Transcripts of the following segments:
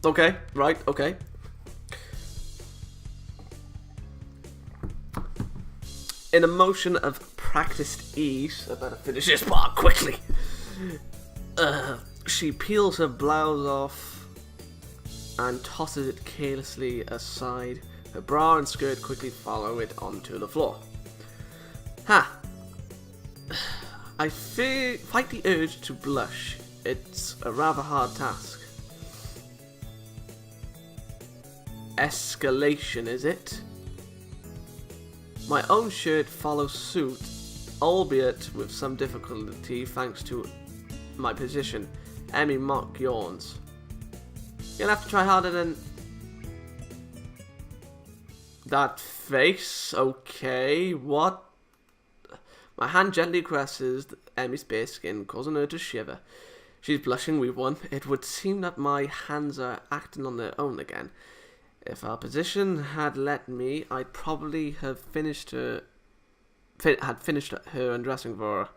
Okay, right, okay. In a motion of practiced ease, I better finish this part quickly. She peels her blouse off and tosses it carelessly aside. Her bra and skirt quickly follow it onto the floor. Ha! I fight the urge to blush. It's a rather hard task. Escalation, is it? My own shirt follows suit, albeit with some difficulty thanks to my position. Emi mock yawns. You'll have to try harder than... That face? Okay, what? My hand gently caresses Emi's bare skin, causing her to shiver. She's blushing, we've won. It would seem that my hands are acting on their own again. If our position had let me, I'd probably have finished her undressing for her.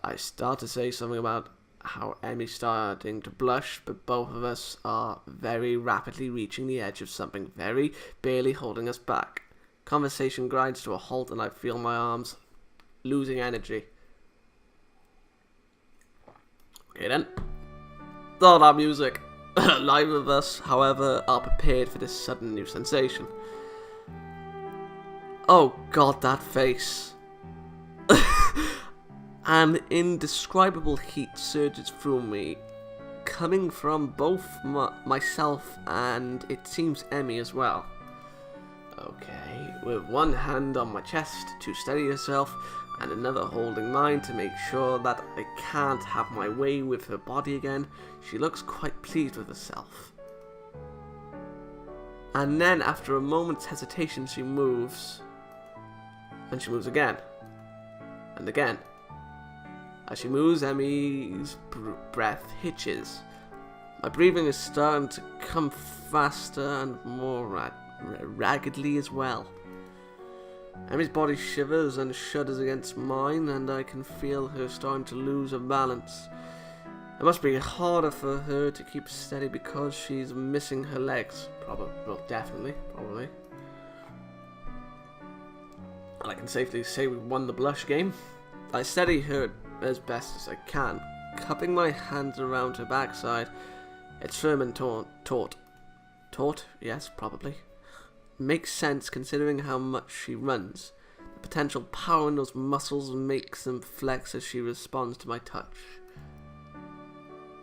I start to say something about how Emi's starting to blush, but both of us are very rapidly reaching the edge of something very barely holding us back. Conversation grinds to a halt and I feel my arms losing energy. Okay then. Oh, that music. Neither of us, however, are prepared for this sudden new sensation. Oh god, that face. An indescribable heat surges through me, coming from both myself and, it seems, Emi as well. Okay, with one hand on my chest to steady herself, and another holding mine to make sure that I can't have my way with her body again, she looks quite pleased with herself. And then, after a moment's hesitation, she moves. And she moves again. And again. As she moves, Emi's breath hitches. My breathing is starting to come faster and more raggedly as well. Emi's body shivers and shudders against mine, and I can feel her starting to lose her balance. It must be harder for her to keep steady because she's missing her legs. Definitely. And I can safely say we won the blush game. I steady her as best as I can, cupping my hands around her backside. It's firm and taut. Taut? Yes, probably. Makes sense considering how much she runs. The potential power in those muscles makes them flex as she responds to my touch.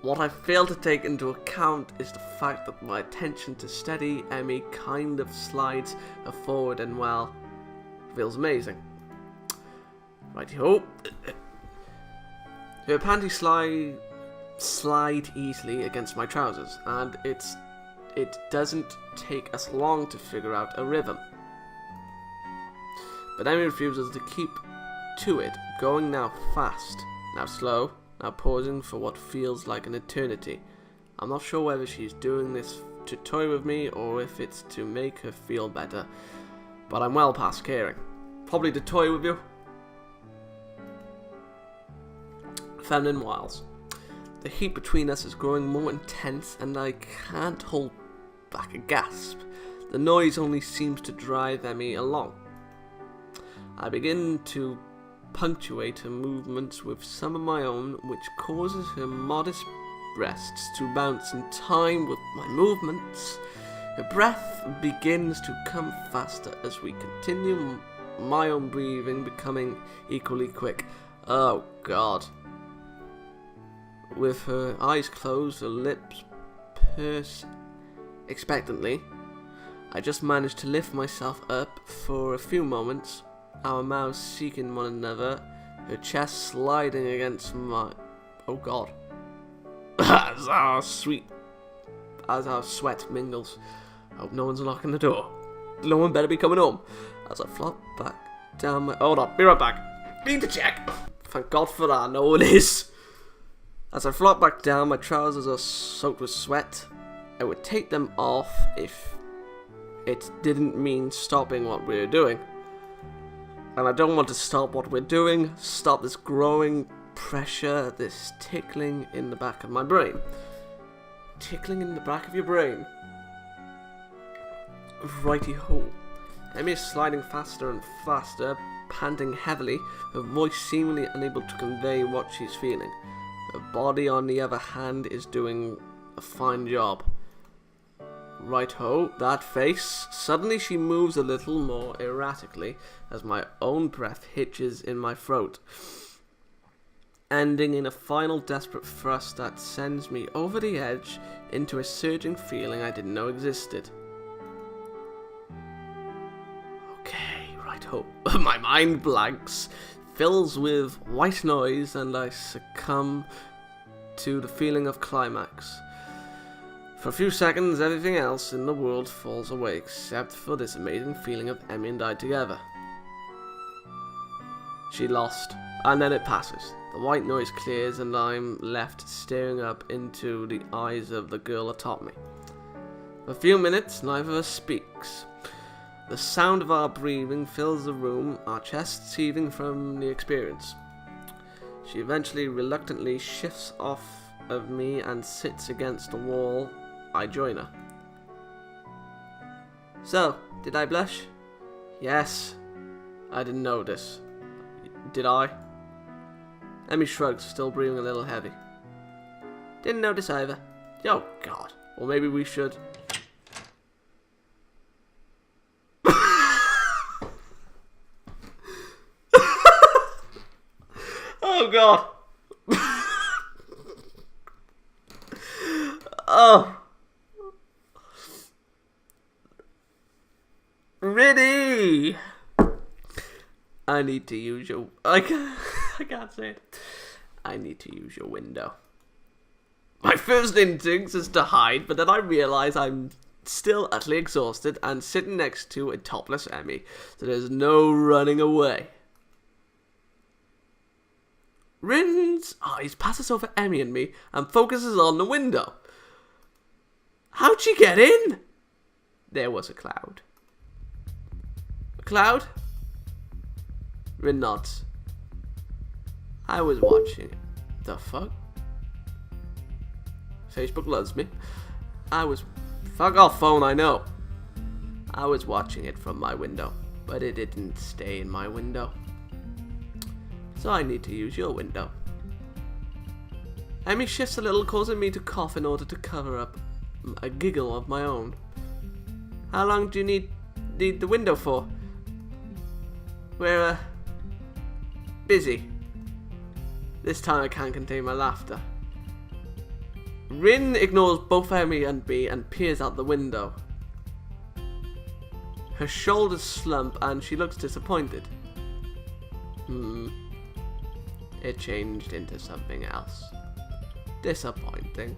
What I fail to take into account is the fact that my attention to steady Emi kind of slides her forward and, well, feels amazing. Righty-ho. Her panties slide easily against my trousers, and it doesn't take us long to figure out a rhythm. But Emi refuses to keep to it, going now fast, now slow, now pausing for what feels like an eternity. I'm not sure whether she's doing this to toy with me or if it's to make her feel better, but I'm well past caring. Probably to toy with you. Feminine wiles. The heat between us is growing more intense and I can't hold back a gasp. The noise only seems to drive Emi along. I begin to punctuate her movements with some of my own, which causes her modest breasts to bounce in time with my movements. Her breath begins to come faster as we continue, my own breathing becoming equally quick. Oh god. With her eyes closed, her lips purse expectantly, I just managed to lift myself up for a few moments, our mouths seeking one another, her chest sliding against my... Oh god. As our sweat mingles. Hope no one's locking the door. No one better be coming home. As I flop back down my... Hold on, be right back. Need to check. Thank god for that, no one is. As I flop back down, my trousers are soaked with sweat. I would take them off if it didn't mean stopping what we're doing. And I don't want to stop what we're doing, stop this growing pressure, this tickling in the back of my brain. tickling in the back of your brain. Righty-ho. Emi is sliding faster and faster, panting heavily, her voice seemingly unable to convey what she's feeling. Her body, on the other hand, is doing a fine job. Right-ho, that face. Suddenly she moves a little more erratically as my own breath hitches in my throat, ending in a final desperate thrust that sends me over the edge into a surging feeling I didn't know existed. Okay, right-ho. My mind blanks, fills with white noise, and I succumb to the feeling of climax. For a few seconds, everything else in the world falls away, except for this amazing feeling of Emi and I together. She lost, and then it passes. The white noise clears, and I'm left staring up into the eyes of the girl atop me. For a few minutes, neither of us speaks. The sound of our breathing fills the room, our chests heaving from the experience. She eventually reluctantly shifts off of me and sits against the wall. I join her. So, did I blush? Yes. I didn't notice. Did I? Emi shrugs, still breathing a little heavy. Didn't notice either. Oh, God. Well, maybe we should. Oh, God. Oh. Ready. I need to use your... I can't say it. I need to use your window. My first instinct is to hide, but then I realise I'm still utterly exhausted and sitting next to a topless Emi, so there's no running away. Rin's eyes passes over Emi and me and focuses on the window. How'd she get in? There was a cloud. A cloud? Rin nods. I was watching it. The fuck? Facebook loves me. Fuck off, phone, I know. I was watching it from my window, but it didn't stay in my window. So I need to use your window. Emi shifts a little, causing me to cough in order to cover up a giggle of my own. How long do you need the window for? We're, busy. This time I can't contain my laughter. Rin ignores both Emi and me and peers out the window. Her shoulders slump and she looks disappointed. It changed into something else. Disappointing.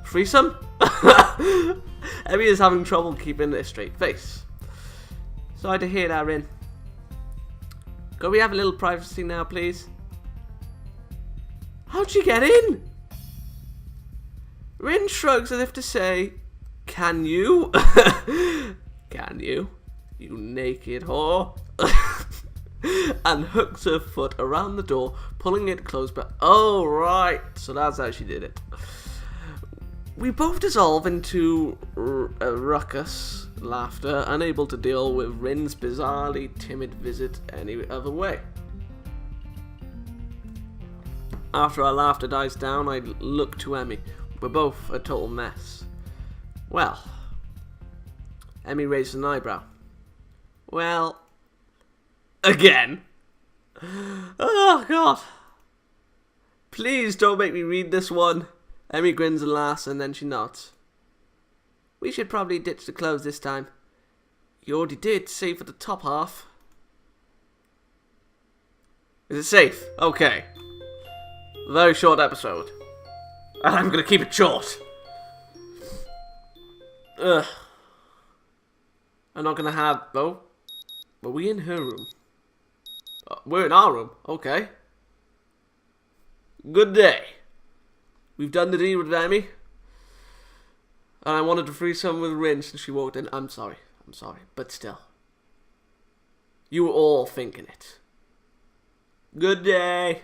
Threesome? Emi is having trouble keeping a straight face. Sorry to hear that, Rin. Could we have a little privacy now, please? How'd she get in? Rin shrugs as if to say, can you? Can you? You naked whore. And hooks her foot around the door, pulling it closed. But oh, right. So that's how she did it. We both dissolve into a ruckus laughter, unable to deal with Rin's bizarrely timid visit any other way. After our laughter dies down, I look to Emi. We're both a total mess. Well, Emi raises an eyebrow. Well, again? Oh, God. Please don't make me read this one. Emi grins and laughs, and then she nods. We should probably ditch the clothes this time. You already did, save for the top half. Is it safe? Okay. Very short episode. And I'm gonna keep it short. Ugh. I'm not gonna have... Oh. Were we in her room? We're in our room. Okay. Good day. We've done the deed with Emi. And I wanted to threesome with Rin since she walked in. I'm sorry. But still. You were all thinking it. Good day.